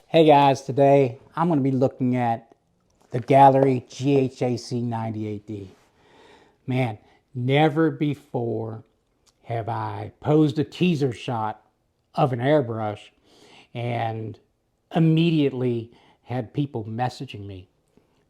Hey guys, today I'm going to be looking at the Gaahleri Ghac 98D. Man, never before have I posed a teaser shot of an airbrush and immediately had people messaging me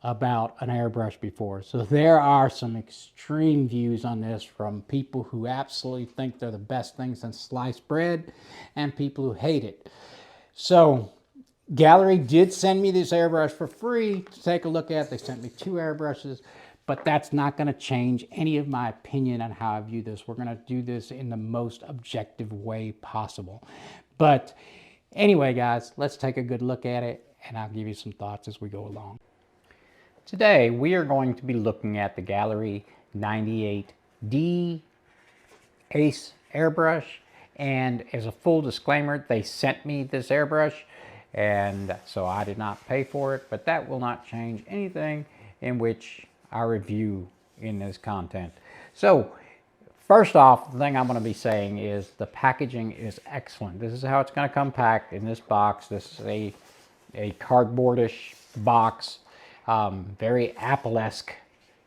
about an airbrush before. So there are some extreme views on this from people who absolutely think they're the best thing since sliced bread and people who hate it. So Gaahleri did send me this airbrush for free to take a look at. They sent me 2 airbrushes, but that's not going to change any of my opinion on how I view this. We're going to do this in the most objective way possible. But anyway, guys, let's take a good look at it, and I'll give you some thoughts as we go along. Today, we are going to be looking at the Gaahleri 98D Ace airbrush, and as a full disclaimer, they sent me this airbrush, and so I did not pay for it, but that will not change anything in which I review in this content. So first off, the thing I'm going to be saying is the packaging is excellent. This is how it's going to come packed in this box. This is a cardboardish box, very Apple-esque,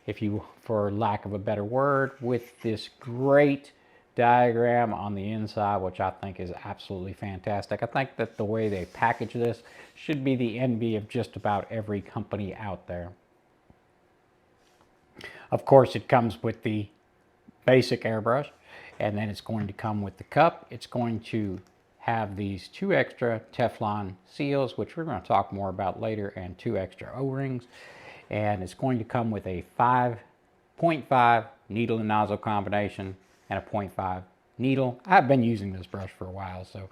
if you, for lack of a better word, with this great diagram on the inside, which I think is absolutely fantastic. I think that the way they package this should be the envy of just about every company out there. Of course, it comes with the basic airbrush, and then it's going to come with the cup. It's going to have these 2 extra Teflon seals, which we're going to talk more about later, and 2 extra O-rings. And it's going to come with a 5.5 needle and nozzle combination and a 0.5 needle. I've been using this brush for a while, so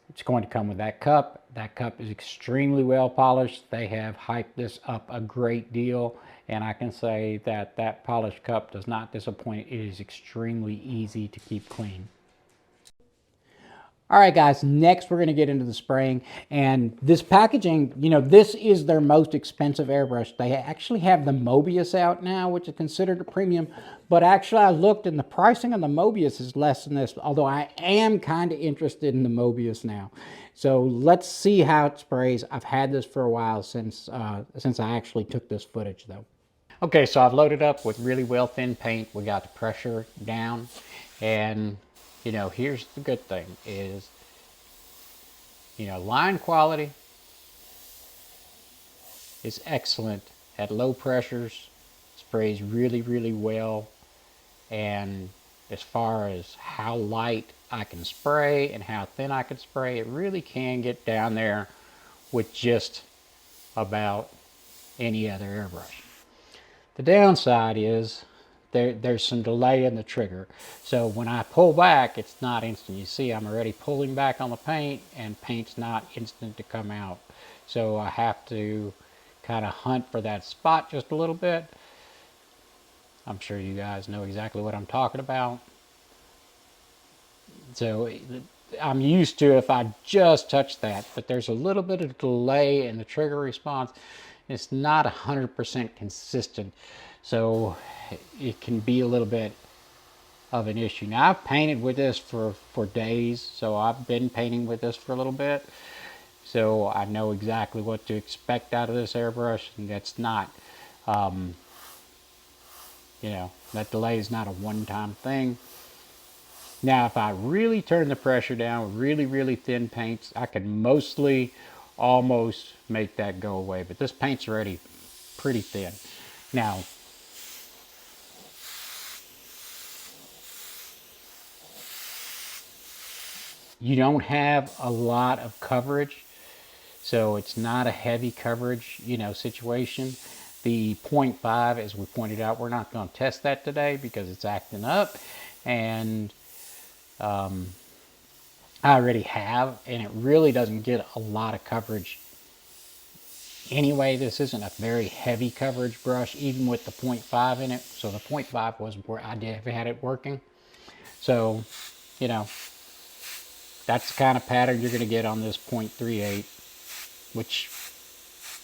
it's going to come with that cup. That cup is extremely well polished. They have hyped this up a great deal, and I can say that that polished cup does not disappoint. It is extremely easy to keep clean. All right, guys, next we're going to get into the spraying. And this packaging, you know, this is their most expensive airbrush. They actually have the Mobius out now, which is considered a premium. But actually, I looked, and the pricing on the Mobius is less than this, although I am kind of interested in the Mobius now. So let's see how it sprays. I've had this for a while since I actually took this footage, though. Okay, so I've loaded up with really well thin paint. We got the pressure down, and you know, here's the good thing is, you know, line quality is excellent at low pressures, sprays really, really well. And as far as how light I can spray and how thin I can spray, it really can get down there with just about any other airbrush. The downside is there's some delay in the trigger. So when I pull back, it's not instant. You see, I'm already pulling back on the paint, and paint's not instant to come out. So I have to kind of hunt for that spot just a little bit. I'm sure you guys know exactly what I'm talking about. So I'm used to if I just touch that, but there's a little bit of delay in the trigger response. It's not 100% consistent, so it can be a little bit of an issue. Now, I've painted with this for days, so I've been painting with this for a little bit, so I know exactly what to expect out of this airbrush, and that's not, you know, that delay is not a one-time thing. Now, if I really turn the pressure down with really, really thin paints, I can mostly almost make that go away. But this paint's already pretty thin. Now, you don't have a lot of coverage, so it's not a heavy coverage, you know, situation. The 0.5, as we pointed out, we're not going to test that today because it's acting up, and I already have, and it really doesn't get a lot of coverage anyway. This isn't a very heavy coverage brush, even with the 0.5 in it. So the 0.5 was where I had it working. So, you know, that's the kind of pattern you're going to get on this 0.38, which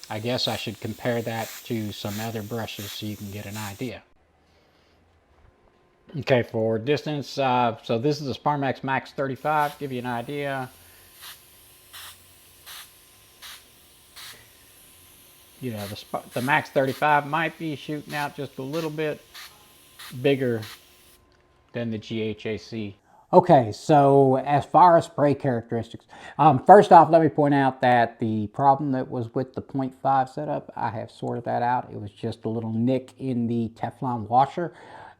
I guess I should compare that to some other brushes so you can get an idea. Okay, for distance, so this is a Sparmax Max 35, give you an idea. you know, the Max 35 might be shooting out just a little bit bigger than the GHAC. Okay, so as far as spray characteristics, first off, let me point out that the problem that was with the 0.5 setup, I have sorted that out. It was just a little nick in the Teflon washer,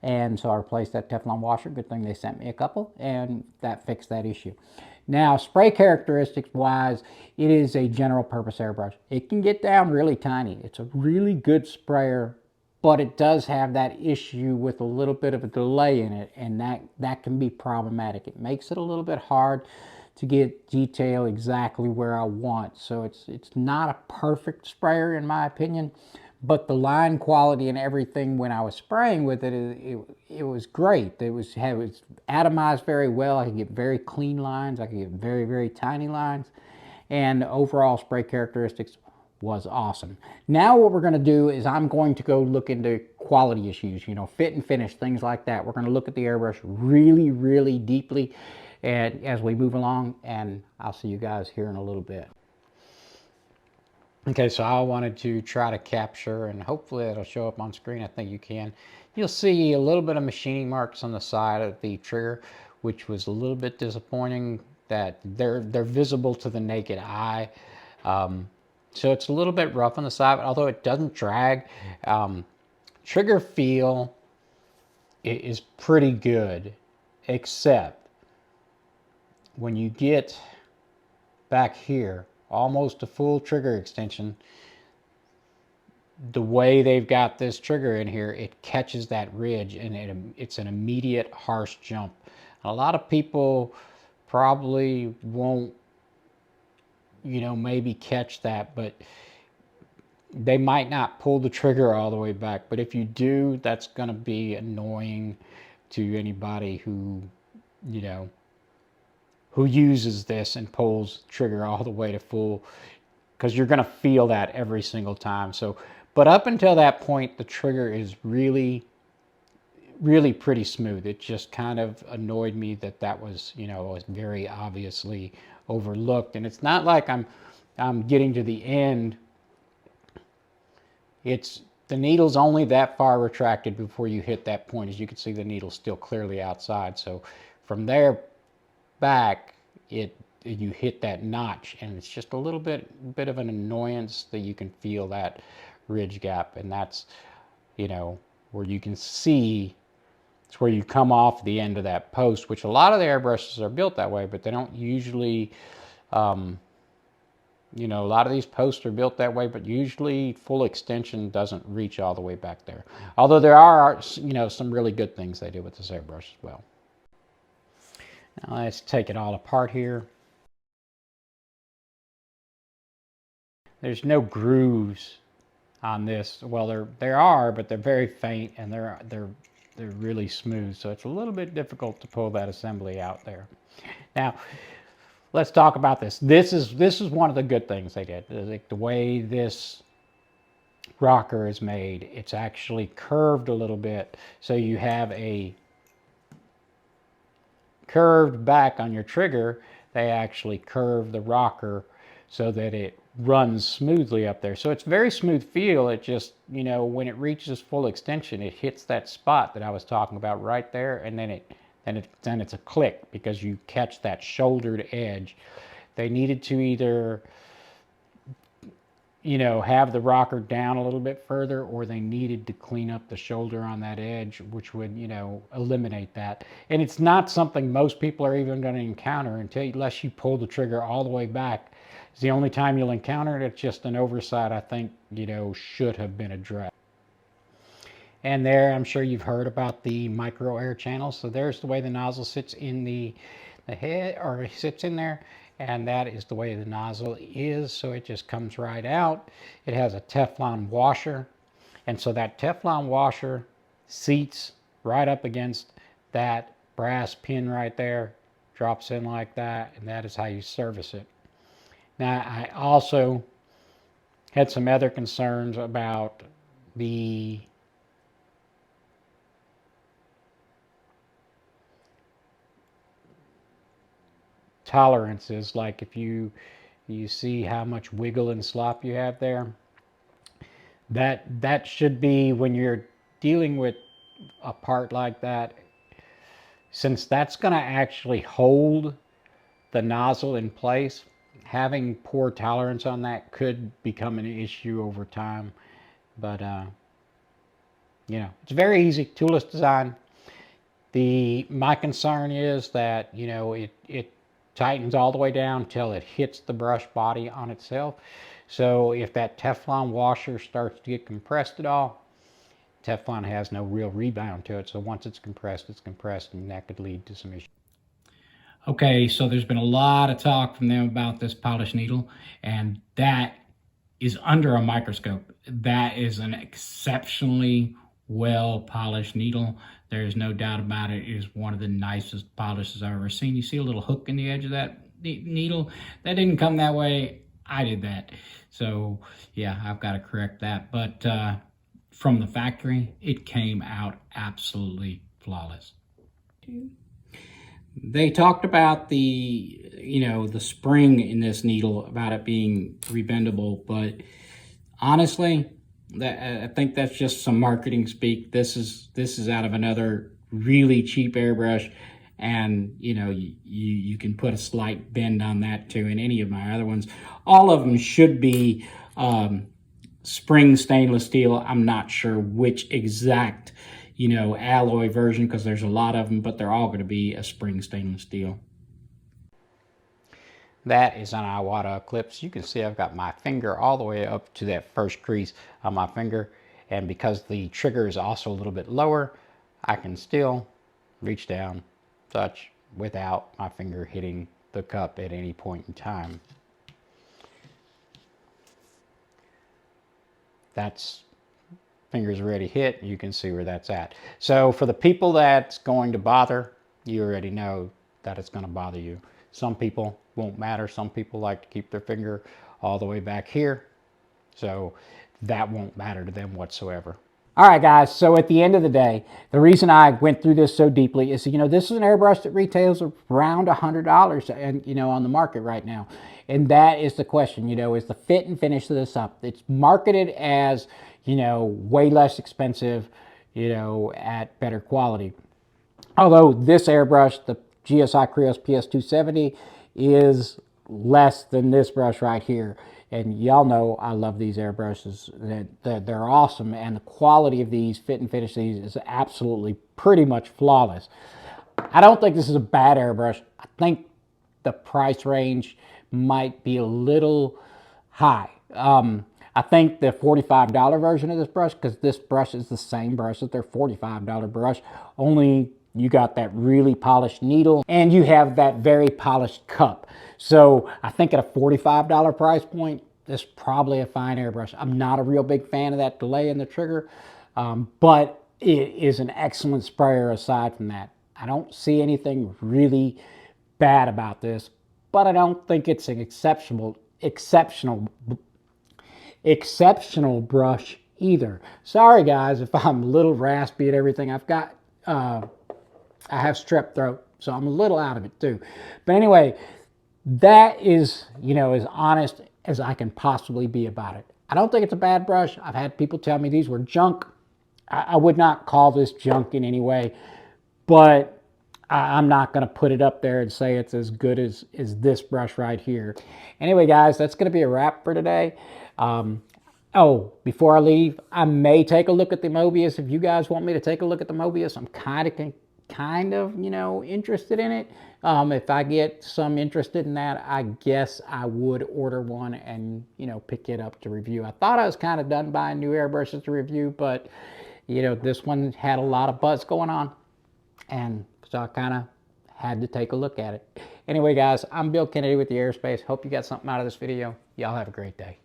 and so I replaced that Teflon washer. Good thing they sent me a couple, and that fixed that issue. Now, spray characteristics wise, it is a general purpose airbrush. It can get down really tiny. It's a really good sprayer, but it does have that issue with a little bit of a delay in it, and that can be problematic. It makes it a little bit hard to get detail exactly where I want. So it's not a perfect sprayer in my opinion, but the line quality and everything when I was spraying with it, it was great. It was atomized very well. I could get very clean lines. I could get very, very tiny lines. And overall spray characteristics was awesome. Now what we're going to do is I'm going to go look into quality issues, you know, fit and finish, things like that. We're going to look at the airbrush really, really deeply and as we move along, and I'll see you guys here in a little bit. Okay, so I wanted to try to capture, and hopefully it'll show up on screen. I think you can. You'll see a little bit of machining marks on the side of the trigger, which was a little bit disappointing that they're visible to the naked eye. So it's a little bit rough on the side, although it doesn't drag. Trigger feel is pretty good, except when you get back here, almost a full trigger extension, the way they've got this trigger in here, it catches that ridge, and it's an immediate harsh jump. A lot of people probably won't, you know, maybe catch that, but they might not pull the trigger all the way back. But if you do, that's going to be annoying to anybody who, you know, who uses this and pulls the trigger all the way to full, because you're going to feel that every single time. So, but up until that point, the trigger is really, really pretty smooth. It just kind of annoyed me that that was, you know, was very obviously overlooked. And it's not like I'm getting to the end. It's the needle's only that far retracted before you hit that point. As you can see, the needle's still clearly outside. So from there back, you hit that notch, and it's just a little bit of an annoyance that you can feel that ridge gap, and that's, you know, where you can see it's where you come off the end of that post, which a lot of the airbrushes are built that way, but they don't usually, you know, a lot of these posts are built that way, but usually full extension doesn't reach all the way back there. Although there are, you know, some really good things they do with this airbrush as well. Now let's take it all apart here. There's no grooves on this. Well, there are, but they're very faint, and they're really smooth. So it's a little bit difficult to pull that assembly out there. Now, let's talk about this. This is one of the good things they did. Like the way this rocker is made, it's actually curved a little bit, so you have a curved back on your trigger. They actually curve the rocker so that it runs smoothly up there. So it's very smooth feel. It just, you know, when it reaches full extension, it hits that spot that I was talking about right there, and then it's a click because you catch that shouldered edge. They needed to either, you know, have the rocker down a little bit further, or they needed to clean up the shoulder on that edge, which would, you know, eliminate that. And it's not something most people are even going to encounter unless you pull the trigger all the way back. It's the only time you'll encounter it. It's just an oversight I think, you know, should have been addressed. And there, I'm sure you've heard about the micro air channels. So there's the way the nozzle sits in the head, or sits in there. And that is the way the nozzle is. So it just comes right out. It has a Teflon washer. And so that Teflon washer seats right up against that brass pin right there, drops in like that, and that is how you service it. Now, I also had some other concerns about the tolerances, like if you see how much wiggle and slop you have there. That should be, when you're dealing with a part like that, since that's going to actually hold the nozzle in place, having poor tolerance on that could become an issue over time. But it's very easy, toolless design. My concern is that it tightens all the way down until it hits the brush body on itself. So if that Teflon washer starts to get compressed at all, Teflon has no real rebound to it. So once it's compressed, and that could lead to some issues. Okay, so there's been a lot of talk from them about this polished needle, and that is under a microscope. That is an exceptionally well polished needle. There's no doubt about it. It is one of the nicest polishes I've ever seen. You see a little hook in the edge of that needle? That didn't come that way. I did that. So yeah, I've got to correct that. But from the factory, it came out absolutely flawless. They talked about the spring in this needle, about it being rebendable, but honestly, I think that's just some marketing speak. This is out of another really cheap airbrush, and you can put a slight bend on that too. In any of my other ones, all of them should be spring stainless steel. I'm not sure which exact alloy version, because there's a lot of them, but they're all going to be a spring stainless steel. That is an Iwata Eclipse. You can see I've got my finger all the way up to that first crease on my finger, and because the trigger is also a little bit lower, I can still reach down, touch, without my finger hitting the cup at any point in time. That's fingers already hit, you can see where that's at. So for the people that's going to bother, you already know that it's going to bother you. Some people won't matter. Some people like to keep their finger all the way back here, so that won't matter to them whatsoever. All right, guys, so at the end of the day, the reason I went through this so deeply is, this is an airbrush that retails around $100 and, on the market right now. And that is the question, is the fit and finish of this up. It's marketed as, way less expensive, at better quality. Although this airbrush, the GSI Krios PS270, is less than this brush right here. And y'all know I love these airbrushes. They're awesome, and the quality of these, fit and finish these, is absolutely pretty much flawless. I don't think this is a bad airbrush. I think the price range might be a little high. I think the $45 version of this brush, because this brush is the same brush as their $45 brush, only you got that really polished needle and you have that very polished cup. So I think at a $45 price point, this is probably a fine airbrush. I'm not a real big fan of that delay in the trigger, but it is an excellent sprayer aside from that. I don't see anything really bad about this, but I don't think it's an exceptional brush either. Sorry guys if I'm a little raspy at everything. I have strep throat, so I'm a little out of it too. But anyway, that is, as honest as I can possibly be about it. I don't think it's a bad brush. I've had people tell me these were junk. I would not call this junk in any way, but I'm not going to put it up there and say it's as good as this brush right here. Anyway, guys, that's going to be a wrap for today. Oh, before I leave, I may take a look at the Mobius. If you guys want me to take a look at the Mobius, I'm kind of interested in it. If I get some interested in that, I guess I would order one and pick it up to review. I thought I was kind of done buying new airbrushes to review, but this one had a lot of buzz going on, and so I kind of had to take a look at it. Anyway, guys, I'm Bill Kennedy with the Airspace. Hope you got something out of this video. Y'all have a great day.